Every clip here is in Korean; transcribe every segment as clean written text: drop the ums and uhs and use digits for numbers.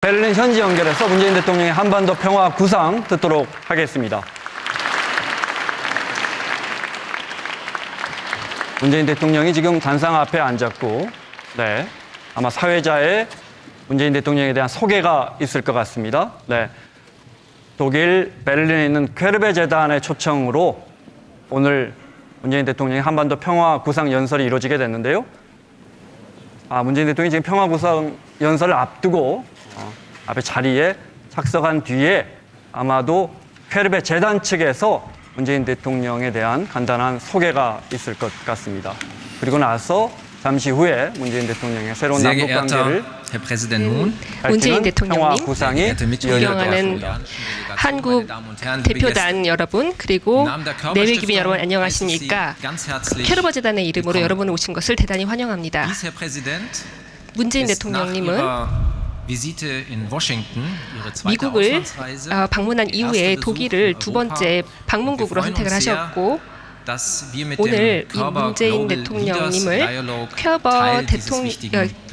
베를린 현지 연결해서 문재인 대통령의 한반도 평화 구상 듣도록 하겠습니다. 문재인 대통령이 지금 단상 앞에 앉았고, 아마 사회자의 문재인 대통령에 대한 소개가 있을 것 같습니다. 독일 베를린에 있는 퀘르베 재단의 초청으로 오늘 문재인 대통령의 한반도 평화 구상 연설이 이루어지게 됐는데요. 문재인 대통령이 지금 평화 구상 연설을 앞두고 앞에 자리에 착석한 뒤에 아마도 퀘르베 재단 측에서 문재인 대통령에 대한 간단한 소개가 있을 것 같습니다. 그리고 나서 잠시 후에 문재인 대통령의 새로운 남북 관계를 문재인 대통령님, 구상이 존경하는 한국 대표단 여러분, 그리고 내외기민 여러분 안녕하십니까? 퀘르베 재단의 이름으로 여러분 오신 것을 대단히 환영합니다. 문재인 대통령님은 미국을 방문한 이후에 독일을 두 번째 방문국으로 선택을 하셨고, 오늘 이 문재인 대통령님을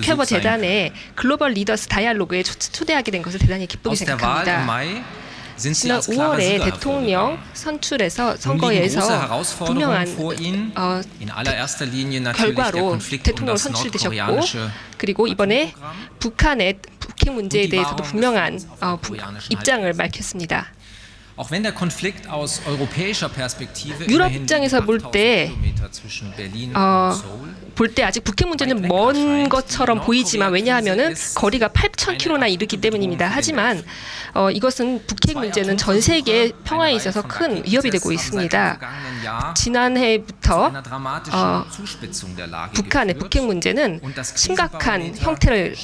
퀘르베 재단의 글로벌 리더스 다이얼로그에 초대하게 된 것을 대단히 기쁘게 생각합니다. 지난 5월에 대통령 선거에서 분명한 결과로 대통령 선출되셨고, 그리고 이번에 북핵 문제에 대해서도 분명한 입장을 밝혔습니다. 유럽 입장에서 볼 때 아직 북핵 문제는 먼 것처럼 보이지만, 왜냐하면은 거리가 8,000km나 이르기 때문입니다. 하지만 이것은 북핵 문제는 전 세계 평화에 있어서 큰 위협이 되고 있습니다. 지난해부터 북한의 북핵 문제는 심각한 형태를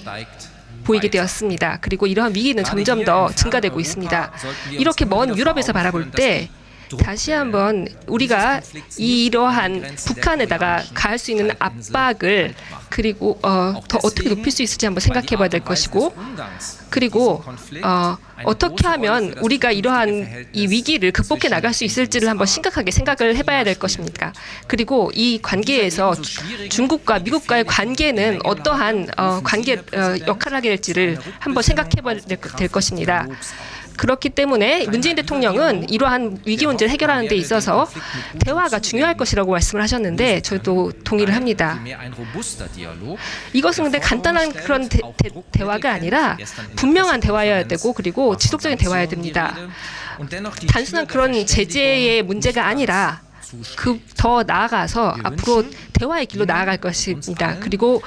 보이게 되었습니다. 그리고 이러한 위기는 점점 더 증가되고 있습니다. 이렇게 먼 유럽에서 바라볼 때 다시 한번 우리가 이러한 북한에다가 가할 수 있는 압박을 그리고 더 어떻게 높일 수 있을지 한번 생각해 봐야 될 것이고, 그리고 어떻게 하면 우리가 이러한 이 위기를 극복해 나갈 수 있을지를 한번 심각하게 생각을 해봐야 될 것입니다. 그리고 이 관계에서 중국과 미국과의 관계는 어떠한 역할을 하게 될지를 한번 생각해 봐야 될 것입니다. 그렇기 때문에 문재인 대통령은 이러한 위기 문제를 해결하는 데 있어서 대화가 중요할 것이라고 말씀을 하셨는데, 저도 동의를 합니다. 이것은 근데 간단한 그런 대화가 아니라 분명한 대화여야 되고, 그리고 지속적인 대화여야 됩니다. 단순한 그런 제재의 문제가 아니라 더 나아가서 앞으로 대화의 길로 나아갈 것입니다. 그리고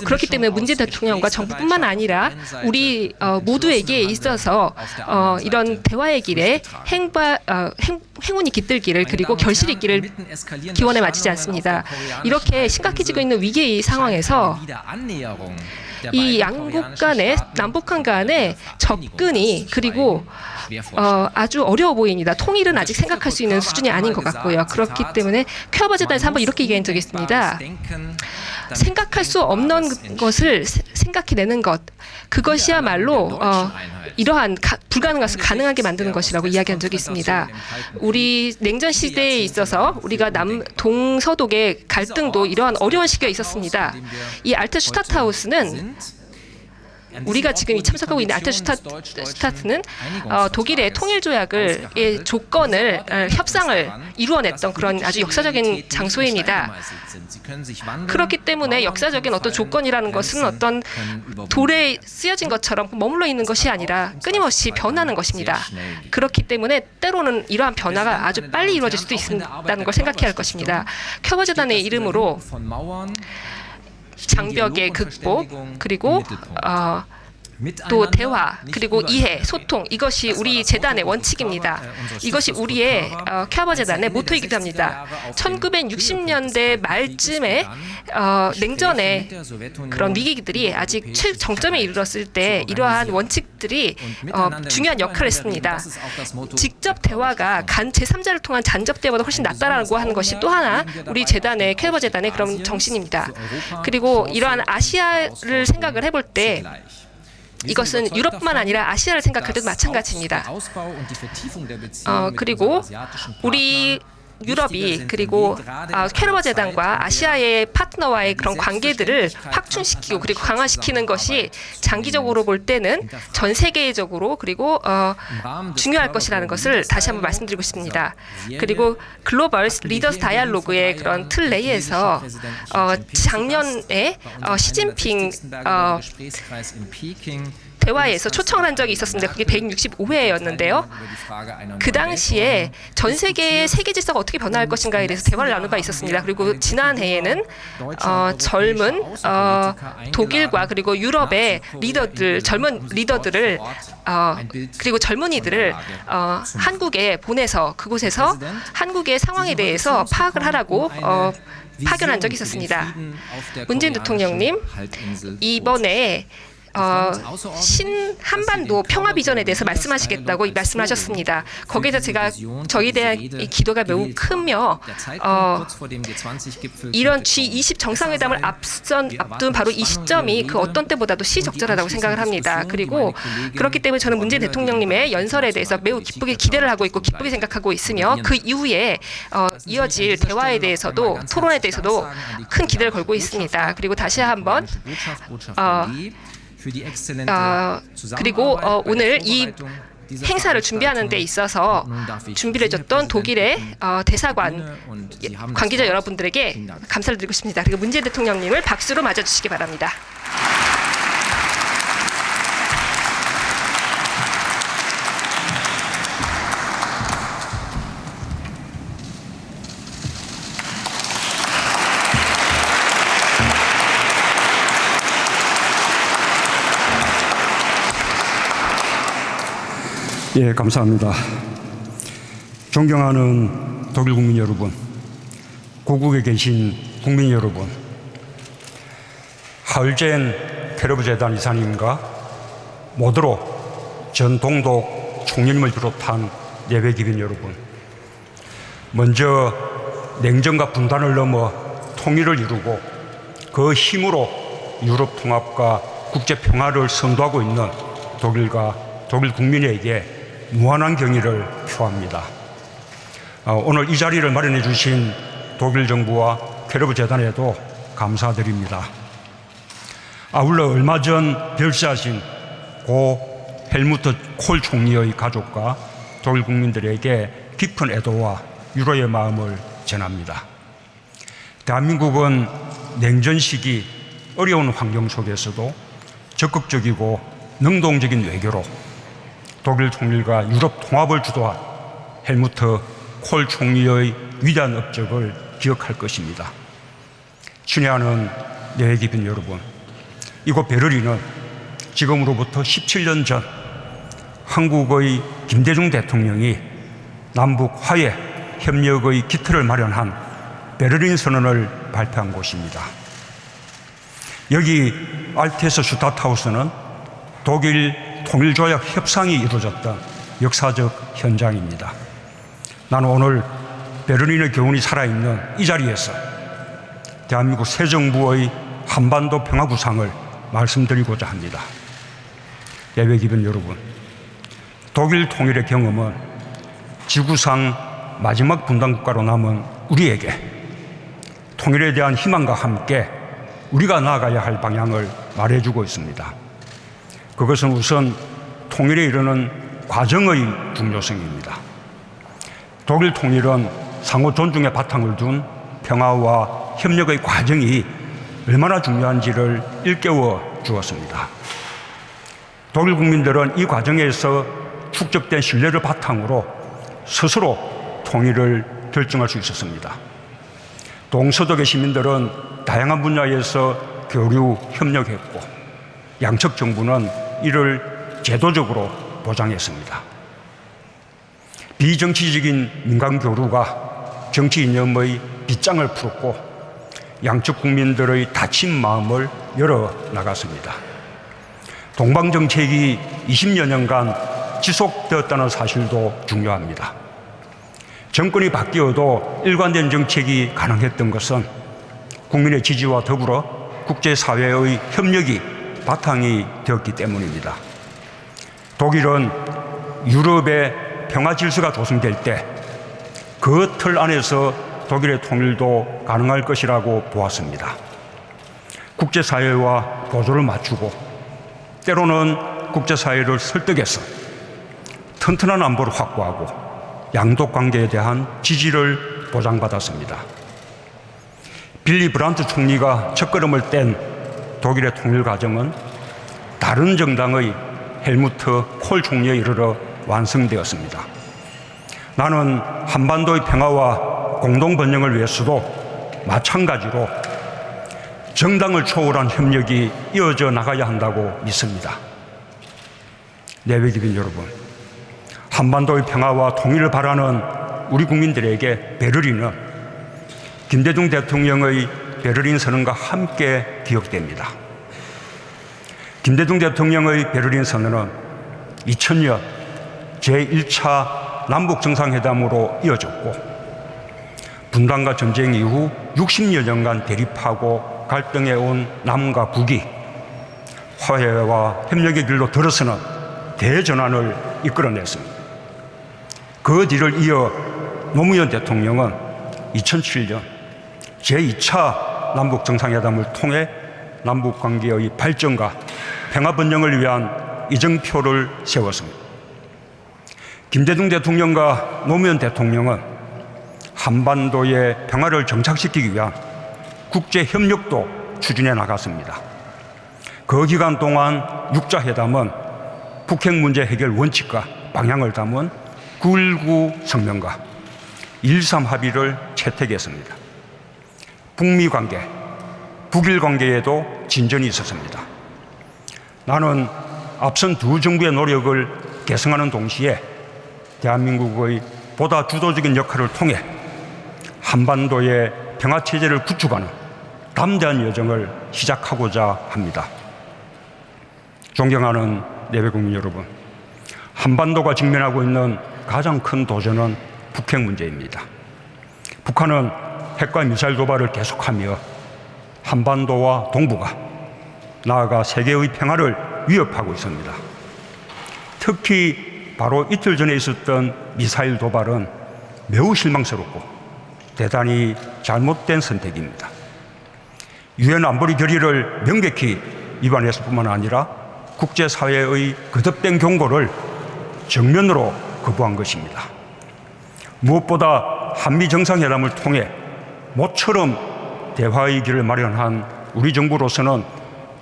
그렇기 때문에 문재인 대통령과 정부뿐만 아니라 우리 모두에게 있어서 이런 대화의 길에 행운이 깃들기를, 그리고 결실이 있기를 기원에 마치지 않습니다. 이렇게 심각해지고 있는 위기의 상황에서 이 양국 간의, 남북한 간의 접근이, 그리고 아주 어려워 보입니다. 통일은 아직 생각할 수 있는 수준이 아닌 것 같고요. 그렇기 때문에 퀘르베 재단에서 한번 이렇게 얘기한 적이 있습니다. 생각할 수 없는 것을 생각해내는 것, 그것이야말로 이러한 불가능한 것을 가능하게 만드는 것이라고 이야기한 적이 있습니다. 우리 냉전 시대에 있어서 우리가 동서독의 갈등도 이러한 어려운 시기가 있었습니다. 이 알트슈타트하우스는, 우리가 지금 참석하고 있는 알트슈타트는 독일의 통일조약의 조건을, 협상을 이루어냈던 그런 아주 역사적인 장소입니다. 그렇기 때문에 역사적인 어떤 조건이라는 것은 어떤 돌에 쓰여진 것처럼 머물러 있는 것이 아니라 끊임없이 변하는 것입니다. 그렇기 때문에 때로는 이러한 변화가 아주 빨리 이루어질 수도 있다는 걸 생각해야 할 것입니다. 퀘르베 재단의 이름으로 장벽의 극복, 그리고 또 대화, 그리고 이해, 소통, 이것이 우리 재단의 원칙입니다. 이것이 우리의 퀘르베 재단의 모토이기도 합니다. 1960년대 말쯤에 냉전의 그런 위기들이 아직 최정점에 이르렀을 때 이러한 원칙들이 중요한 역할을 했습니다. 직접 대화가 제3자를 통한 간접 대화보다 훨씬 낫다라고 하는 것이 또 하나 우리 재단의, 퀘르베 재단의 그런 정신입니다. 그리고 이러한 아시아를 생각을 해볼 때 이것은 유럽뿐만 아니라 아시아를 생각할 때도 마찬가지입니다. 그리고 우리 유럽이 그리고 캐러버 재단과 아시아의 파트너와의 그런 관계들을 확충시키고 그리고 강화시키는 것이 장기적으로 볼 때는 전 세계적으로 그리고 중요할 것이라는 것을 다시 한번 말씀드리고 싶습니다. 그리고 글로벌 리더스 다이알로그의 그런 틀 내에서 작년에 시진핑 대화에서 초청을 한 적이 있었습니다. 그게 165회였는데요. 그 당시에 전 세계의 세계 질서가 어떻게 변화할 것인가에 대해서 대화를 나눈 바 있었습니다. 그리고 지난해에는 젊은 독일과 그리고 유럽의 리더들, 젊은 리더들을 그리고 젊은이들을 한국에 보내서 그곳에서 한국의 상황에 대해서 파악을 하라고 파견한 적이 있었습니다. 문재인 대통령님, 이번에 신한반도 평화 비전에 대해서 말씀하시겠다고 말씀하셨습니다. 거기에서 제가 저희에 대한 이 기도가 매우 크며 이런 G20 정상회담을 앞둔 바로 이 시점이 그 어떤 때보다도 시적절하다고 생각을 합니다. 그리고 그렇기 때문에 저는 문재인 대통령님의 연설에 대해서 매우 기쁘게 기대를 하고 있고 기쁘게 생각하고 있으며 그 이후에 이어질 대화에 대해서도 토론에 대해서도 큰 기대를 걸고 있습니다. 그리고 다시 한번 그리고 오늘 이 행사를 준비하는 데 있어서 준비를 해줬던 독일의 대사관 관계자 여러분들에게 감사를 드리고 싶습니다. 그리고 문재인 대통령님을 박수로 맞아주시기 바랍니다. 예, 감사합니다. 존경하는 독일 국민 여러분, 고국에 계신 국민 여러분, 하울젠 캐러버 재단 이사님과 모드로 전 동독 총리님을 비롯한 예외 기빈 여러분, 먼저 냉전과 분단을 넘어 통일을 이루고 그 힘으로 유럽 통합과 국제 평화를 선도하고 있는 독일과 독일 국민에게 무한한 경의를 표합니다. 오늘 이 자리를 마련해 주신 독일 정부와 캐러버 재단에도 감사드립니다. 아울러 얼마 전 별세하신 고 헬무트 콜 총리의 가족과 독일 국민들에게 깊은 애도와 유로의 마음을 전합니다. 대한민국은 냉전 시기 어려운 환경 속에서도 적극적이고 능동적인 외교로 독일 통일과 유럽 통합을 주도한 헬무트 콜 총리의 위대한 업적을 기억할 것입니다. 친애하는 예외 기빈 여러분, 이곳 베를린은 지금으로부터 17년 전 한국의 김대중 대통령이 남북 화해 협력의 기틀을 마련한 베를린 선언을 발표한 곳입니다. 여기 알테스 슈타트하우스는 독일 통일조약 협상이 이루어졌던 역사적 현장입니다. 나는 오늘 베를린의 교훈이 살아있는 이 자리에서 대한민국 새 정부의 한반도 평화 구상을 말씀드리고자 합니다. 예외 기빈 여러분, 독일 통일의 경험은 지구상 마지막 분단국가로 남은 우리에게 통일에 대한 희망과 함께 우리가 나아가야 할 방향을 말해주고 있습니다. 그것은 우선 통일에 이르는 과정의 중요성입니다. 독일 통일은 상호 존중의 바탕을 둔 평화와 협력의 과정이 얼마나 중요한지를 일깨워 주었습니다. 독일 국민들은 이 과정에서 축적된 신뢰를 바탕으로 스스로 통일을 결정할 수 있었습니다. 동서독의 시민들은 다양한 분야에서 교류, 협력했고 양측 정부는 이를 제도적으로 보장했습니다. 비정치적인 민간 교류가 정치 이념의 빗장을 풀었고 양측 국민들의 다친 마음을 열어나갔습니다. 동방정책이 20여 년간 지속되었다는 사실도 중요합니다. 정권이 바뀌어도 일관된 정책이 가능했던 것은 국민의 지지와 더불어 국제사회의 협력이 바탕이 되었기 때문입니다. 독일은 유럽의 평화 질서가 조성될 때 그 틀 안에서 독일의 통일도 가능할 것이라고 보았습니다. 국제사회와 보조를 맞추고 때로는 국제사회를 설득해서 튼튼한 안보를 확보하고 양독관계에 대한 지지를 보장받았습니다. 빌리 브란트 총리가 첫걸음을 뗀 독일의 통일 과정은 다른 정당의 헬무트 콜 총리에 이르러 완성되었습니다. 나는 한반도의 평화와 공동 번영을 위해서도 마찬가지로 정당을 초월한 협력이 이어져 나가야 한다고 믿습니다. 내외국인 여러분, 한반도의 평화와 통일을 바라는 우리 국민들에게 베를린은 김대중 대통령의 베를린 선언과 함께 기억됩니다. 김대중 대통령의 베를린 선언은 2000년 제1차 남북 정상회담으로 이어졌고 분단과 전쟁 이후 60여 년간 대립하고 갈등해온 남과 북이 화해와 협력의 길로 들어서는 대전환을 이끌어냈습니다. 그 뒤를 이어 노무현 대통령은 2007년 제2차 남북 정상회담을 통해 남북 관계의 발전과 평화 번영을 위한 이정표를 세웠습니다. 김대중 대통령과 노무현 대통령은 한반도의 평화를 정착시키기 위한 국제 협력도 추진해 나갔습니다. 그 기간 동안 육자회담은 북핵 문제 해결 원칙과 방향을 담은 9.19 성명과 1.3 합의를 채택했습니다. 북미 관계, 북일 관계에도 진전이 있었습니다. 나는 앞선 두 정부의 노력을 계승하는 동시에 대한민국의 보다 주도적인 역할을 통해 한반도의 평화체제를 구축하는 담대한 여정을 시작하고자 합니다. 존경하는 내외국민 여러분, 한반도가 직면하고 있는 가장 큰 도전은 북핵 문제입니다. 북한은 핵과 미사일 도발을 계속하며 한반도와 동북아, 나아가 세계의 평화를 위협하고 있습니다. 특히 바로 이틀 전에 있었던 미사일 도발은 매우 실망스럽고 대단히 잘못된 선택입니다. 유엔 안보리 결의를 명백히 위반했을 뿐만 아니라 국제사회의 거듭된 경고를 정면으로 거부한 것입니다. 무엇보다 한미 정상회담을 통해 모처럼 대화의 길을 마련한 우리 정부로서는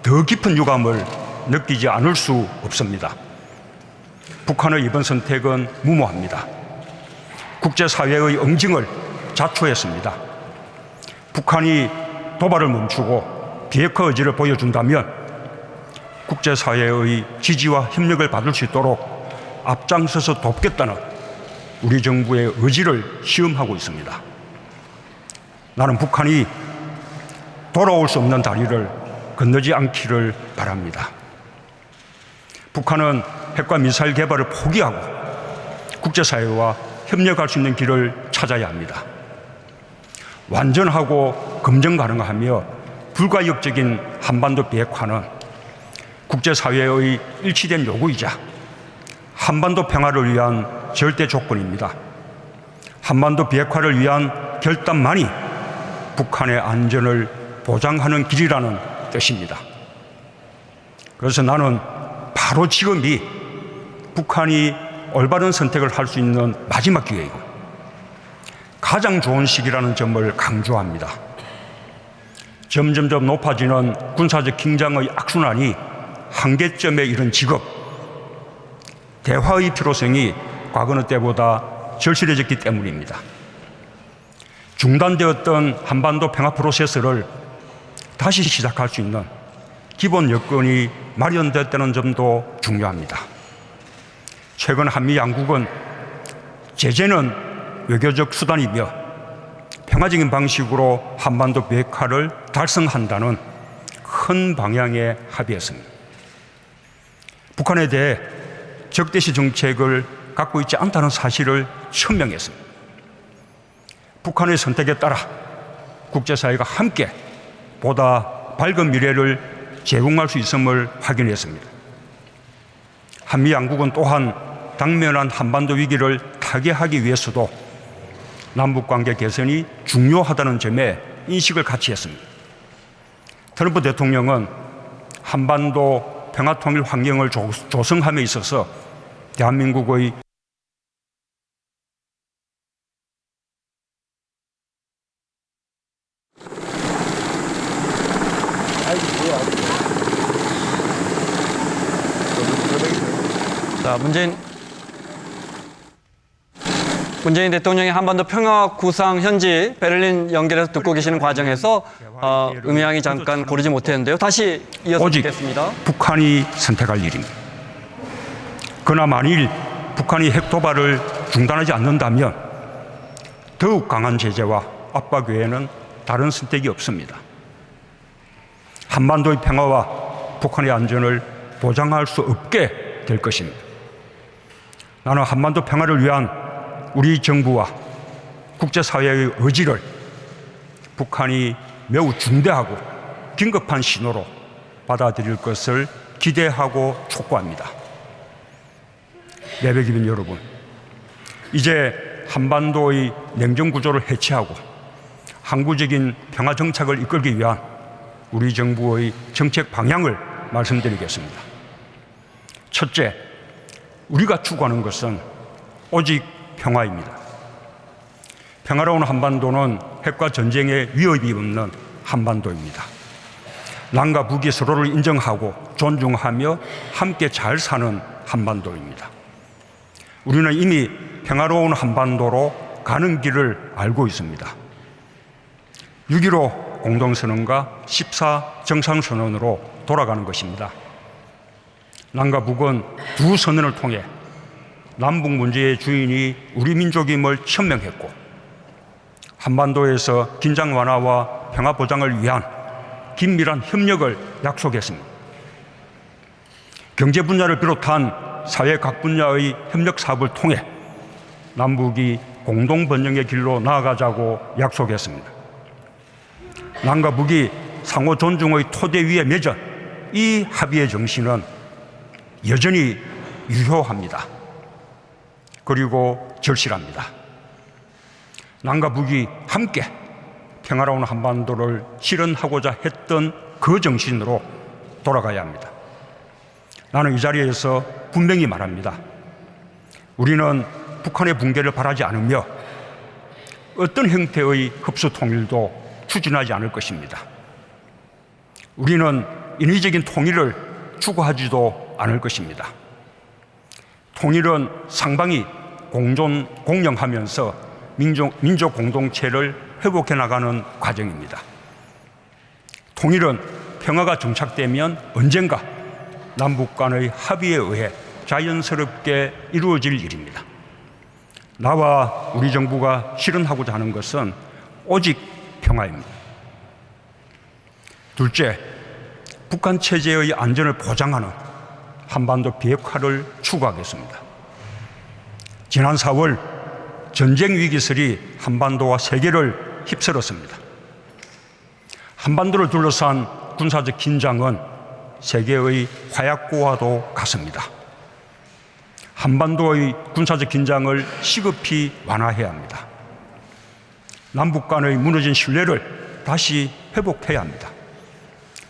더 깊은 유감을 느끼지 않을 수 없습니다. 북한의 이번 선택은 무모합니다. 국제사회의 응징을 자초했습니다. 북한이 도발을 멈추고 비핵화 의지를 보여준다면 국제사회의 지지와 협력을 받을 수 있도록 앞장서서 돕겠다는 우리 정부의 의지를 시험하고 있습니다. 나는 북한이 돌아올 수 없는 다리를 건너지 않기를 바랍니다. 북한은 핵과 미사일 개발을 포기하고 국제사회와 협력할 수 있는 길을 찾아야 합니다. 완전하고 검증 가능하며 불가역적인 한반도 비핵화는 국제사회의 일치된 요구이자 한반도 평화를 위한 절대 조건입니다. 한반도 비핵화를 위한 결단만이 북한의 안전을 보장하는 길이라는 뜻입니다. 그래서 나는 바로 지금이 북한이 올바른 선택을 할 수 있는 마지막 기회이고 가장 좋은 시기라는 점을 강조합니다. 점점점 높아지는 군사적 긴장의 악순환이 한계점에 이른 지금 대화의 필요성이 과거의 때보다 절실해졌기 때문입니다. 중단되었던 한반도 평화 프로세스를 다시 시작할 수 있는 기본 여건이 마련됐다는 점도 중요합니다. 최근 한미 양국은 제재는 외교적 수단이며 평화적인 방식으로 한반도 비핵화를 달성한다는 큰 방향에 합의했습니다. 북한에 대해 적대시 정책을 갖고 있지 않다는 사실을 천명했습니다. 북한의 선택에 따라 국제사회가 함께 보다 밝은 미래를 제공할 수 있음을 확인했습니다. 한미 양국은 또한 당면한 한반도 위기를 타개하기 위해서도 남북관계 개선이 중요하다는 점에 인식을 같이 했습니다. 트럼프 대통령은 한반도 평화통일 환경을 조성함에 있어서 대한민국의 자, 문재인 대통령이 한반도 평화 구상 현지 베를린 연결해서 듣고 계시는 과정에서 음향이 잠깐 고르지 못했는데요. 다시 이어서 오직 듣겠습니다. 북한이 선택할 일입니다. 그러나 만일 북한이 핵도발을 중단하지 않는다면 더욱 강한 제재와 압박 외에는 다른 선택이 없습니다. 한반도의 평화와 북한의 안전을 보장할 수 없게 될 것입니다. 나는 한반도 평화를 위한 우리 정부와 국제사회의 의지를 북한이 매우 중대하고 긴급한 신호로 받아들일 것을 기대하고 촉구합니다. 내백기민 여러분, 이제 한반도의 냉전 구조를 해체하고 항구적인 평화 정착을 이끌기 위한 우리 정부의 정책 방향을 말씀드리겠습니다. 첫째, 우리가 추구하는 것은 오직 평화입니다. 평화로운 한반도는 핵과 전쟁의 위협이 없는 한반도입니다. 남과 북이 서로를 인정하고 존중하며 함께 잘 사는 한반도입니다. 우리는 이미 평화로운 한반도로 가는 길을 알고 있습니다. 6.15 공동선언과 14 정상선언으로 돌아가는 것입니다. 남과 북은 두 선언을 통해 남북 문제의 주인이 우리 민족임을 천명했고 한반도에서 긴장 완화와 평화 보장을 위한 긴밀한 협력을 약속했습니다. 경제 분야를 비롯한 사회 각 분야의 협력 사업을 통해 남북이 공동 번영의 길로 나아가자고 약속했습니다. 남과 북이 상호 존중의 토대 위에 맺은 이 합의의 정신은 여전히 유효합니다. 그리고 절실합니다. 남과 북이 함께 평화로운 한반도를 실현하고자 했던 그 정신으로 돌아가야 합니다. 나는 이 자리에서 분명히 말합니다. 우리는 북한의 붕괴를 바라지 않으며 어떤 형태의 흡수 통일도 추진하지 않을 것입니다. 우리는 인위적인 통일을 추구하지도 않을 것입니다. 통일은 상방이 공존하면서 민족 공동체를 회복해 나가는 과정입니다. 통일은 평화가 정착되면 언젠가 남북 간의 합의에 의해 자연스럽게 이루어질 일입니다. 나와 우리 정부가 실현하고자 하는 것은 오직 평화입니다. 둘째, 북한 체제의 안전을 보장하는 한반도 비핵화를 추구하겠습니다. 지난 4월 전쟁 위기설이 한반도와 세계를 휩쓸었습니다. 한반도를 둘러싼 군사적 긴장은 세계의 화약고와도 같습니다. 한반도의 군사적 긴장을 시급히 완화해야 합니다. 남북 간의 무너진 신뢰를 다시 회복해야 합니다.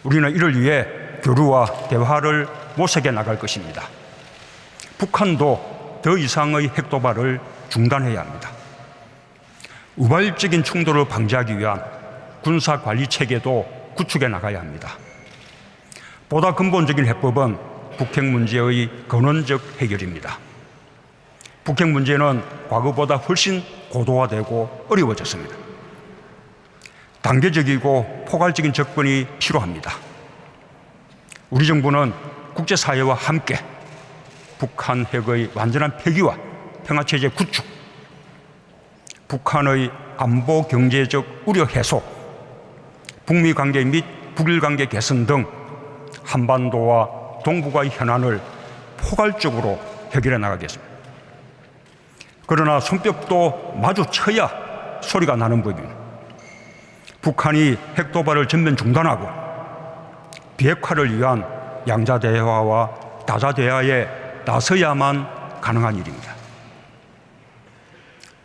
우리는 이를 위해 교류와 대화를 모색해 나갈 것입니다. 북한도 더 이상의 핵도발을 중단해야 합니다. 우발적인 충돌을 방지하기 위한 군사관리 체계도 구축해 나가야 합니다. 보다 근본적인 해법은 북핵 문제의 근원적 해결입니다. 북핵 문제는 과거보다 훨씬 고도화되고 어려워졌습니다. 단계적이고 포괄적인 접근이 필요합니다. 우리 정부는 국제사회와 함께 북한 핵의 완전한 폐기와 평화체제 구축, 북한의 안보 경제적 우려 해소, 북미 관계 및 북일 관계 개선 등 한반도와 동북아의 현안을 포괄적으로 해결해 나가겠습니다. 그러나 손뼉도 마주쳐야 소리가 나는 법입니다. 북한이 핵도발을 전면 중단하고 비핵화를 위한 양자 대화와 다자 대화에 나서야만 가능한 일입니다.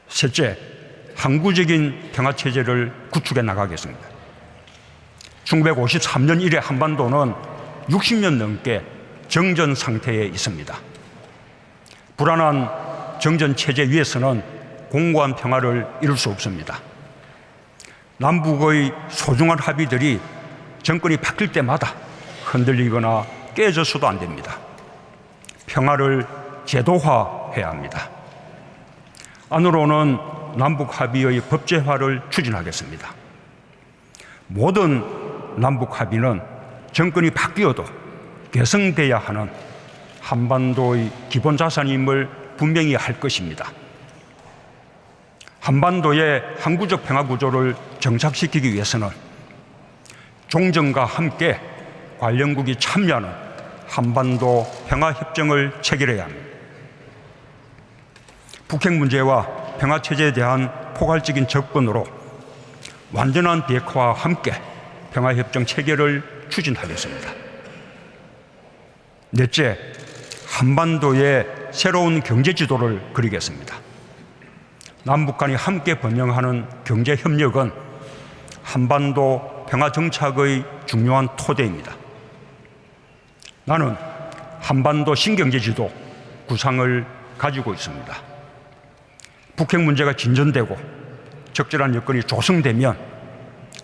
셋째, 항구적인 평화체제를 구축해 나가겠습니다. 1953년 이래 한반도는 60년 넘게 정전 상태에 있습니다. 불안한 정전 체제 위에서는 공고한 평화를 이룰 수 없습니다. 남북의 소중한 합의들이 정권이 바뀔 때마다 흔들리거나 깨져서도 안 됩니다. 평화를 제도화해야 합니다. 안으로는 남북 합의의 법제화를 추진하겠습니다. 모든 남북 합의는 정권이 바뀌어도 개성돼야 하는 한반도의 기본 자산임을 분명히 할 것입니다. 한반도의 항구적 평화 구조를 정착시키기 위해서는 종전과 함께 관련국이 참여하는 한반도 평화협정을 체결해야 합니다. 북핵 문제와 평화체제에 대한 포괄적인 접근으로 완전한 비핵화와 함께 평화협정 체결을 추진하겠습니다. 넷째, 한반도의 새로운 경제지도를 그리겠습니다. 남북 간이 함께 번영하는 경제협력은 한반도 평화정착의 중요한 토대입니다. 나는 한반도 신경제지도 구상을 가지고 있습니다. 북핵 문제가 진전되고 적절한 여건이 조성되면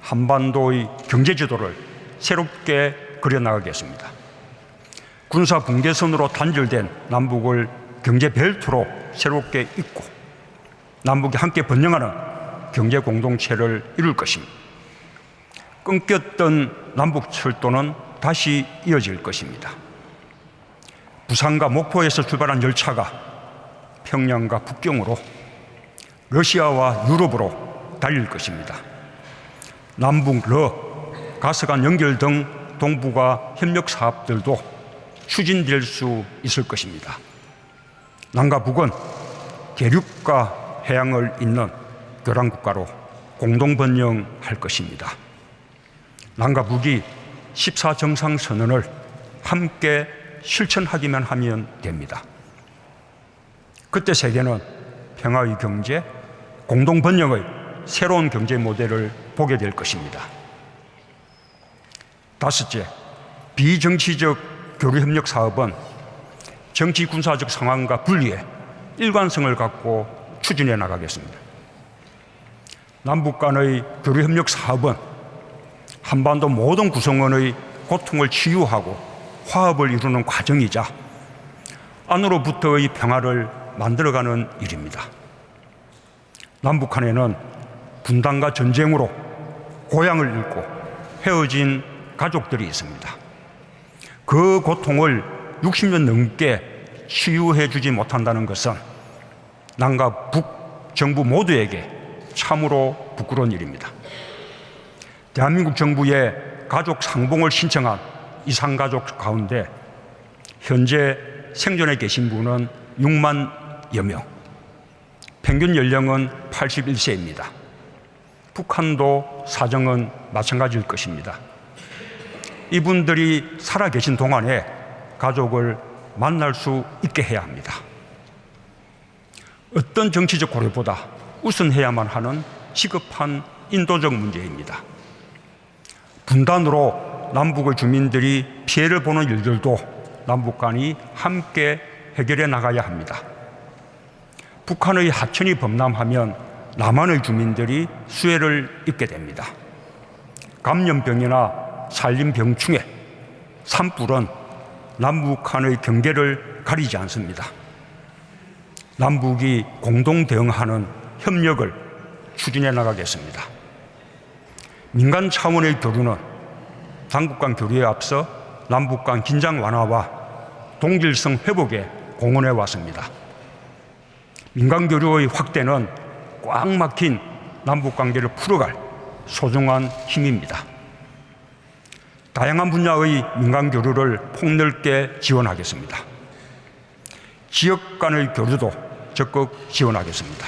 한반도의 경제지도를 새롭게 그려나가겠습니다. 군사 붕괴선으로 단절된 남북을 경제벨트로 새롭게 잇고 남북이 함께 번영하는 경제공동체를 이룰 것입니다. 끊겼던 남북철도는 다시 이어질 것입니다. 부산과 목포에서 출발한 열차가 평양과 북경으로 러시아와 유럽으로 달릴 것입니다. 남북러, 가스관 연결 등 동북아 협력 사업들도 추진될 수 있을 것입니다. 남과 북은 대륙과 해양을 잇는 교란국가로 공동 번영할 것입니다. 남과 북이 14정상선언을 함께 실천하기만 하면 됩니다. 그때 세계는 평화의 경제, 공동 번영의 새로운 경제 모델을 보게 될 것입니다. 다섯째, 비정치적 교류협력 사업은 정치 군사적 상황과 분리해 일관성을 갖고 추진해 나가겠습니다. 남북 간의 교류협력 사업은 한반도 모든 구성원의 고통을 치유하고 화합을 이루는 과정이자 안으로부터의 평화를 만들어가는 일입니다. 남북한에는 분단과 전쟁으로 고향을 잃고 헤어진 가족들이 있습니다. 그 고통을 60년 넘게 치유해 주지 못한다는 것은 남과 북 정부 모두에게 참으로 부끄러운 일입니다. 대한민국 정부에 가족 상봉을 신청한 이산가족 가운데 현재 생존해 계신 분은 6만여 명, 평균 연령은 81세입니다. 북한도 사정은 마찬가지일 것입니다. 이분들이 살아계신 동안에 가족을 만날 수 있게 해야 합니다. 어떤 정치적 고려보다 우선해야만 하는 시급한 인도적 문제입니다. 분단으로 남북의 주민들이 피해를 보는 일들도 남북 간이 함께 해결해 나가야 합니다. 북한의 하천이 범람하면 남한의 주민들이 수해를 입게 됩니다. 감염병이나 산림병충해, 산불은 남북한의 경계를 가리지 않습니다. 남북이 공동 대응하는 협력을 추진해 나가겠습니다. 민간 차원의 교류는 당국 간 교류에 앞서 남북 간 긴장 완화와 동질성 회복에 공헌해 왔습니다. 민간 교류의 확대는 꽉 막힌 남북 관계를 풀어갈 소중한 힘입니다. 다양한 분야의 민간 교류를 폭넓게 지원하겠습니다. 지역 간의 교류도 적극 지원하겠습니다.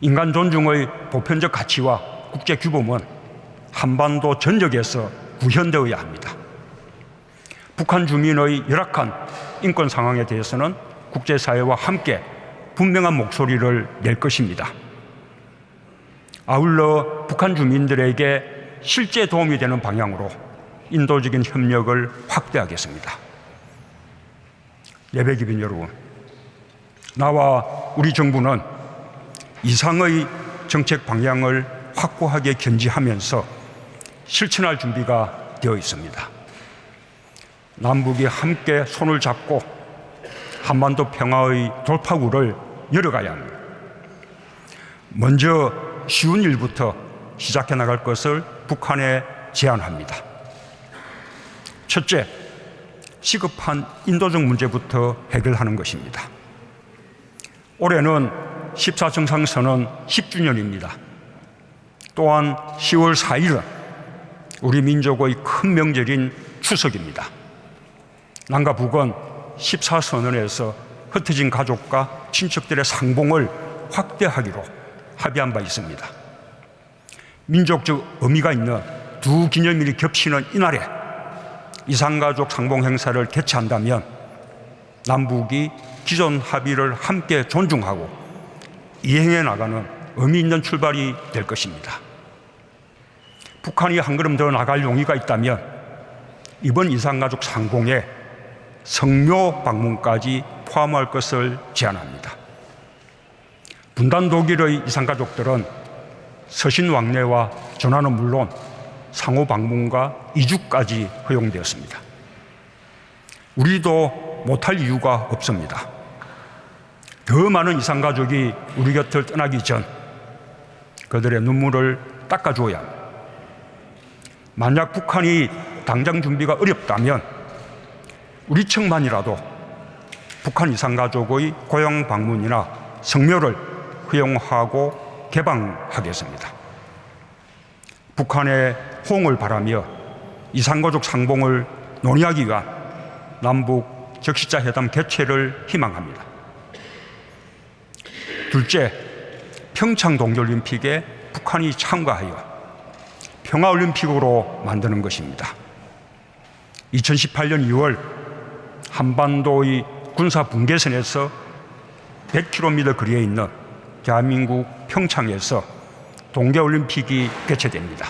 인간 존중의 보편적 가치와 국제 규범은 한반도 전역에서 구현되어야 합니다. 북한 주민의 열악한 인권 상황에 대해서는 국제사회와 함께 분명한 목소리를 낼 것입니다. 아울러 북한 주민들에게 실제 도움이 되는 방향으로 인도적인 협력을 확대하겠습니다. 예배기빈 여러분, 나와 우리 정부는 이상의 정책 방향을 확고하게 견지하면서 실천할 준비가 되어 있습니다. 남북이 함께 손을 잡고 한반도 평화의 돌파구를 열어가야 합니다. 먼저 쉬운 일부터 시작해 나갈 것을 북한에 제안합니다. 첫째, 시급한 인도적 문제부터 해결하는 것입니다. 올해는 14정상선언 10주년입니다. 또한 10월 4일은 우리 민족의 큰 명절인 추석입니다. 남과 북은 14선언에서 흩어진 가족과 친척들의 상봉을 확대하기로 합의한 바 있습니다. 민족적 의미가 있는 두 기념일이 겹치는 이날에 이산가족 상봉 행사를 개최한다면 남북이 기존 합의를 함께 존중하고 이행해 나가는 의미 있는 출발이 될 것입니다. 북한이 한 걸음 더 나갈 용의가 있다면 이번 이산가족 상봉에 성묘 방문까지 포함할 것을 제안합니다. 분단 독일의 이산가족들은 서신 왕래와 전화는 물론 상호 방문과 이주까지 허용되었습니다. 우리도 못할 이유가 없습니다. 더 많은 이산가족이 우리 곁을 떠나기 전 그들의 눈물을 닦아주어야 합니다. 만약 북한이 당장 준비가 어렵다면 우리 측만이라도 북한 이산가족의 고향 방문이나 성묘를 허용하고 개방하겠습니다. 북한의 호응을 바라며 이산가족 상봉을 논의하기 위한 남북 적시자 회담 개최를 희망합니다. 둘째, 평창 동계올림픽에 북한이 참가하여 평화올림픽으로 만드는 것입니다. 2018년 2월 한반도의 군사 분계선에서 100km 거리에 있는 대한민국 평창에서 동계올림픽이 개최됩니다.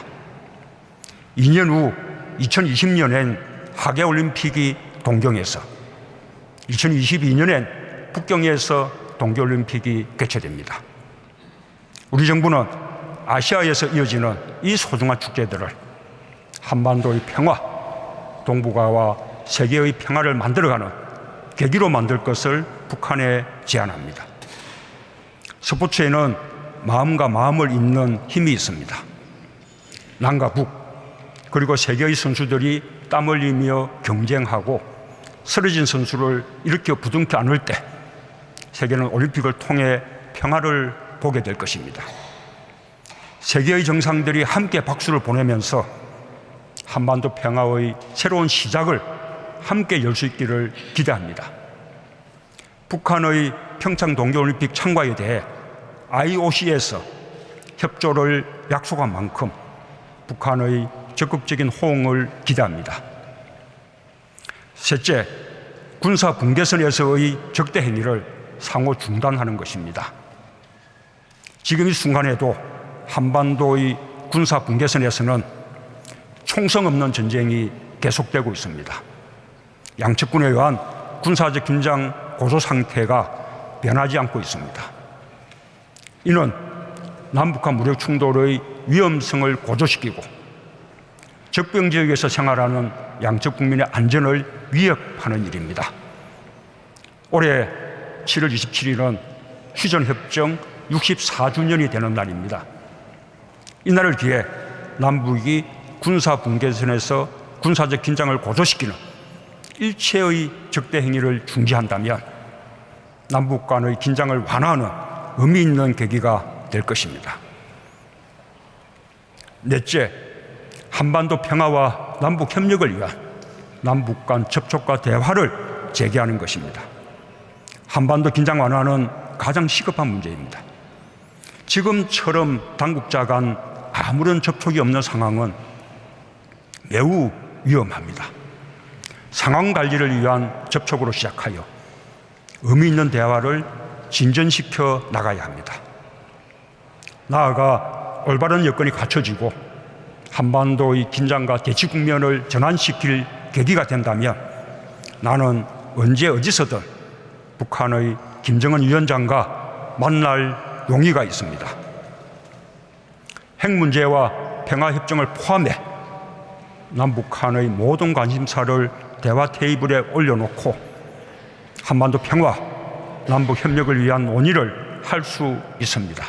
2년 후 2020년엔 하계올림픽이 동경에서, 2022년엔 북경에서 동계올림픽이 개최됩니다. 우리 정부는 아시아에서 이어지는 이 소중한 축제들을 한반도의 평화, 동북아와 세계의 평화를 만들어가는 계기로 만들 것을 북한에 제안합니다. 스포츠에는 마음과 마음을 잇는 힘이 있습니다. 남과 북, 그리고 세계의 선수들이 땀 흘리며 경쟁하고 쓰러진 선수를 일으켜 부둥켜 안을 때 세계는 올림픽을 통해 평화를 보게 될 것입니다. 세계의 정상들이 함께 박수를 보내면서 한반도 평화의 새로운 시작을 함께 열 수 있기를 기대합니다. 북한의 평창 동계올림픽 참가에 대해 IOC에서 협조를 약속한 만큼 북한의 적극적인 호응을 기대합니다. 셋째, 군사 분계선에서의 적대 행위를 상호 중단하는 것입니다. 지금 이 순간에도 한반도의 군사 분계선에서는 총성 없는 전쟁이 계속되고 있습니다. 양측군에 의한 군사적 긴장 고조 상태가 변하지 않고 있습니다. 이는 남북한 무력 충돌의 위험성을 고조시키고 적병 지역에서 생활하는 양측 국민의 안전을 위협하는 일입니다. 올해 7월 27일은 휴전협정 64주년이 되는 날입니다. 이날을 기해 남북이 군사 분계선에서 군사적 긴장을 고조시키는 일체의 적대 행위를 중지한다면 남북 간의 긴장을 완화하는 의미 있는 계기가 될 것입니다. 넷째, 한반도 평화와 남북 협력을 위한 남북 간 접촉과 대화를 재개하는 것입니다. 한반도 긴장 완화는 가장 시급한 문제입니다. 지금처럼 당국자 간 아무런 접촉이 없는 상황은 매우 위험합니다. 상황 관리를 위한 접촉으로 시작하여 의미 있는 대화를 진전시켜 나가야 합니다. 나아가 올바른 여건이 갖춰지고 한반도의 긴장과 대치 국면을 전환시킬 계기가 된다면 나는 언제 어디서든 북한의 김정은 위원장과 만날 용의가 있습니다. 핵 문제와 평화협정을 포함해 남북한의 모든 관심사를 대화 테이블에 올려놓고 한반도 평화, 남북 협력을 위한 논의를 할 수 있습니다.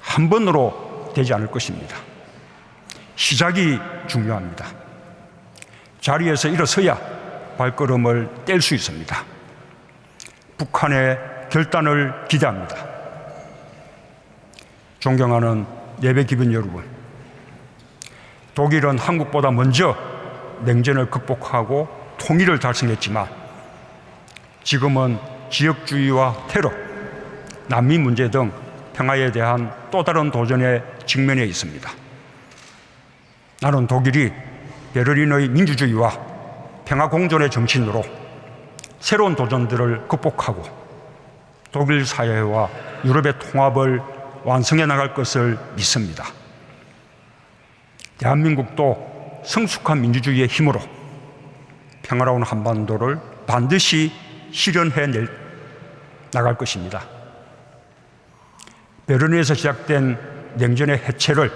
한 번으로 되지 않을 것입니다. 시작이 중요합니다. 자리에서 일어서야 발걸음을 뗄 수 있습니다. 북한의 결단을 기대합니다. 존경하는 예배 기분 여러분, 독일은 한국보다 먼저 냉전을 극복하고 통일을 달성했지만 지금은 지역주의와 테러, 난민 문제 등 평화에 대한 또 다른 도전에 직면해 있습니다. 나는 독일이 베를린의 민주주의와 평화 공존의 정신으로 새로운 도전들을 극복하고 독일 사회와 유럽의 통합을 완성해 나갈 것을 믿습니다. 대한민국도 성숙한 민주주의의 힘으로 평화로운 한반도를 반드시 실현해 나갈 것입니다. 베를린에서 시작된 냉전의 해체를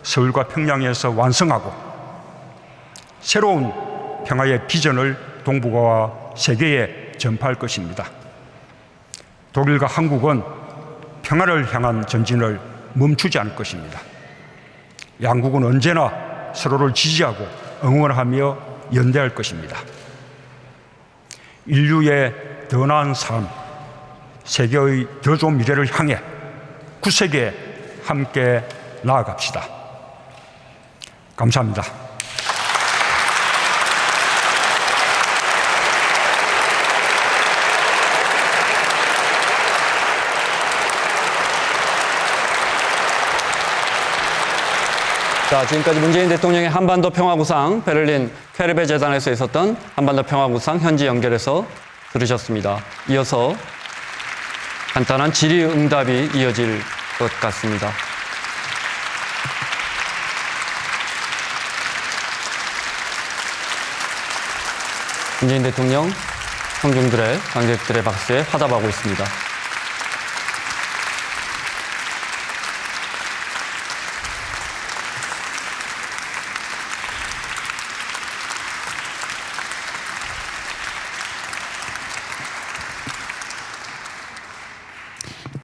서울과 평양에서 완성하고 새로운 평화의 비전을 동북아와 세계에 전파할 것입니다. 독일과 한국은 평화를 향한 전진을 멈추지 않을 것입니다. 양국은 언제나 서로를 지지하고 응원하며 연대할 것입니다. 인류의 더 나은 삶, 세계의 더 좋은 미래를 향해 굳세게 함께 나아갑시다. 감사합니다. 자, 지금까지 문재인 대통령의 한반도 평화구상, 베를린 캐르베 재단에서 있었던 한반도 평화구상 현지 연결해서 들으셨습니다. 이어서 간단한 질의응답이 이어질 것 같습니다. 문재인 대통령, 청중들의, 관객들의 박수에 화답하고 있습니다.